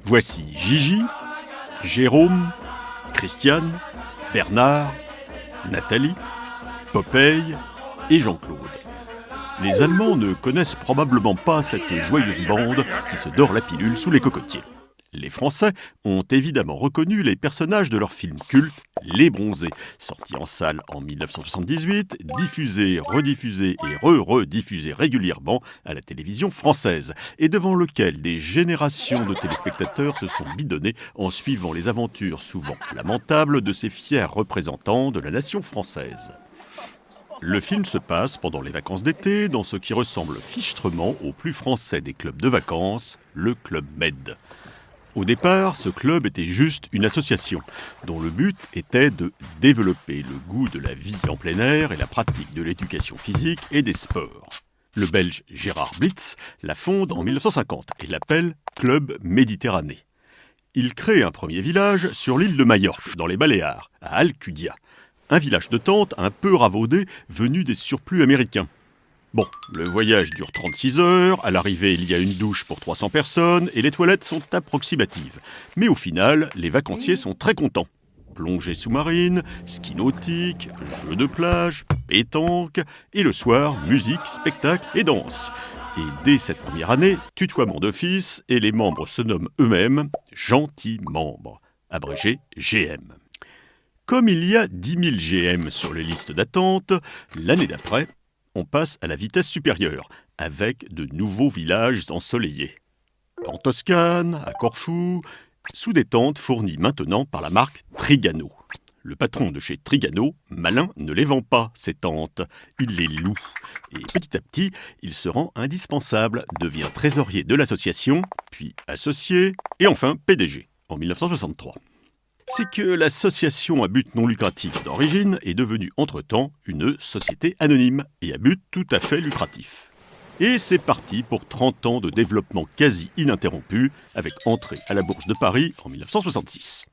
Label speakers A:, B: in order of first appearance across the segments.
A: Voici Gigi, Jérôme, Christiane, Bernard, Nathalie, Popeye et Jean-Claude. Les Allemands ne connaissent probablement pas cette joyeuse bande qui se dort la pilule sous les cocotiers. Les Français ont évidemment reconnu les personnages de leur film culte Les Bronzés, sorti en salle en 1978, diffusé, rediffusé et rediffusé régulièrement à la télévision française, et devant lequel des générations de téléspectateurs se sont bidonnés en suivant les aventures souvent lamentables de ces fiers représentants de la nation française. Le film se passe pendant les vacances d'été dans ce qui ressemble fichtrement au plus français des clubs de vacances, le Club Med. Au départ, ce club était juste une association, dont le but était de développer le goût de la vie en plein air et la pratique de l'éducation physique et des sports. Le Belge Gérard Blitz la fonde en 1950 et l'appelle Club Méditerranée. Il crée un premier village sur l'île de Majorque, dans les Baléares, à Alcudia. Un village de tentes un peu ravaudé venu des surplus américains. Bon, le voyage dure 36 heures, à l'arrivée il y a une douche pour 300 personnes et les toilettes sont approximatives. Mais au final, les vacanciers sont très contents. Plongée sous-marine, ski nautique, jeux de plage, pétanque, et le soir, musique, spectacle et danse. Et dès cette première année, tutoiement d'office et les membres se nomment eux-mêmes gentils membres, abrégé GM. Comme il y a 10 000 GM sur les listes d'attente, l'année d'après, on passe à la vitesse supérieure, avec de nouveaux villages ensoleillés. En Toscane, à Corfou, sous des tentes fournies maintenant par la marque Trigano. Le patron de chez Trigano, malin, ne les vend pas, ces tentes, il les loue. Et petit à petit, il se rend indispensable, devient trésorier de l'association, puis associé, et enfin PDG, en 1963. C'est que l'association à but non lucratif d'origine est devenue entre-temps une société anonyme et à but tout à fait lucratif. Et c'est parti pour 30 ans de développement quasi ininterrompu, avec entrée à la Bourse de Paris en 1966.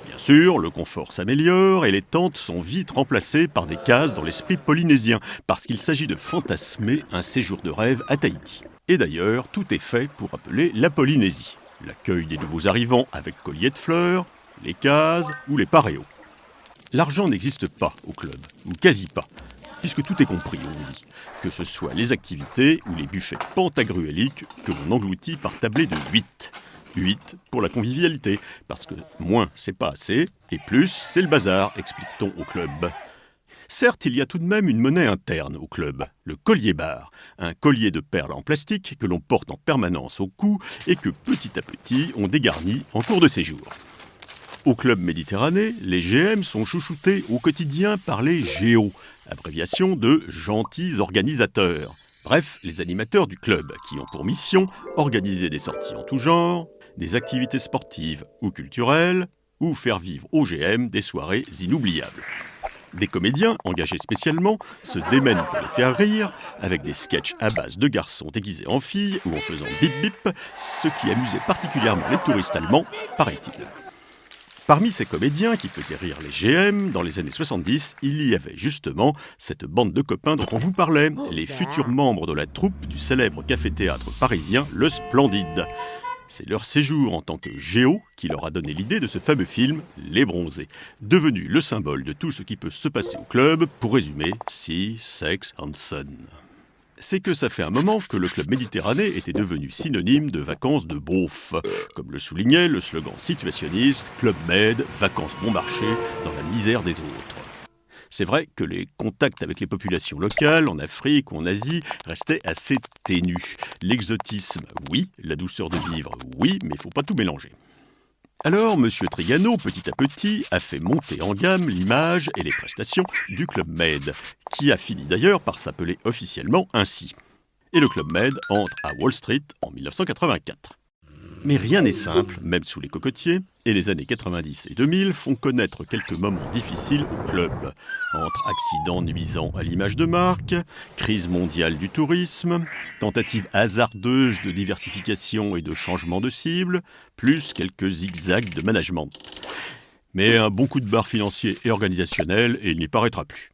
A: Bien sûr, le confort s'améliore et les tentes sont vite remplacées par des cases dans l'esprit polynésien, parce qu'il s'agit de fantasmer un séjour de rêve à Tahiti. Et d'ailleurs, tout est fait pour appeler la Polynésie. L'accueil des nouveaux arrivants avec colliers de fleurs, les cases ou les paréos. L'argent n'existe pas au club, ou quasi pas, puisque tout est compris, on vous dit, que ce soit les activités ou les buffets pantagruéliques que l'on engloutit par tablée de 8. 8 pour la convivialité, parce que moins c'est pas assez, et plus c'est le bazar, explique-t-on au club. Certes, il y a tout de même une monnaie interne au club, le collier-bar, un collier de perles en plastique que l'on porte en permanence au cou et que petit à petit on dégarnit en cours de séjour. Au Club Méditerranée, les GM sont chouchoutés au quotidien par les GO, abréviation de gentils organisateurs. Bref, les animateurs du club, qui ont pour mission organiser des sorties en tout genre, des activités sportives ou culturelles, ou faire vivre aux GM des soirées inoubliables. Des comédiens, engagés spécialement, se démènent pour les faire rire, avec des sketchs à base de garçons déguisés en filles ou en faisant bip-bip, ce qui amusait particulièrement les touristes allemands, paraît-il. Parmi ces comédiens qui faisaient rire les GM, dans les années 70, il y avait justement cette bande de copains dont on vous parlait, les futurs membres de la troupe du célèbre café-théâtre parisien Le Splendide. C'est leur séjour en tant que géo qui leur a donné l'idée de ce fameux film Les Bronzés, devenu le symbole de tout ce qui peut se passer au club, pour résumer, Sea, Sex and Sun. C'est que ça fait un moment que le Club Méditerranée était devenu synonyme de vacances de beauf, comme le soulignait le slogan situationniste « Club Med, vacances bon marché, dans la misère des autres ». C'est vrai que les contacts avec les populations locales, en Afrique ou en Asie, restaient assez ténus. L'exotisme, oui, la douceur de vivre, oui, mais il faut pas tout mélanger. Alors, M. Trigano, petit à petit, a fait monter en gamme l'image et les prestations du Club Med, qui a fini d'ailleurs par s'appeler officiellement ainsi. Et le Club Med entre à Wall Street en 1984. Mais rien n'est simple, même sous les cocotiers, et les années 90 et 2000 font connaître quelques moments difficiles au club. Entre accidents nuisant à l'image de marque, crise mondiale du tourisme, tentatives hasardeuses de diversification et de changement de cible, plus quelques zigzags de management. Mais un bon coup de barre financier et organisationnel et il n'y paraîtra plus.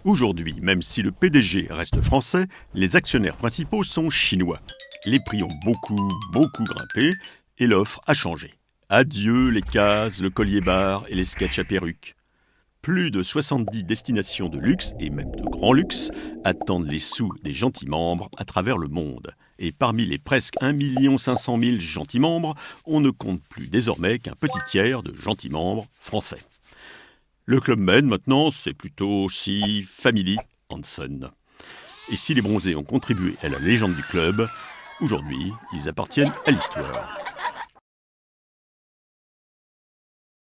A: Aujourd'hui, même si le PDG reste français, les actionnaires principaux sont chinois. Les prix ont beaucoup grimpé Et l'offre a changé. Adieu les cases, le collier-barre et les sketchs à perruque. Plus de 70 destinations de luxe, et même de grand luxe, attendent les sous des gentils membres à travers le monde. Et parmi les presque 1 500 000 gentils membres, on ne compte plus désormais qu'un petit tiers de gentils membres français. Le Club Med, maintenant, c'est plutôt si Family Hanson. Et si les bronzés ont contribué à la légende du club, aujourd'hui, ils appartiennent à l'histoire.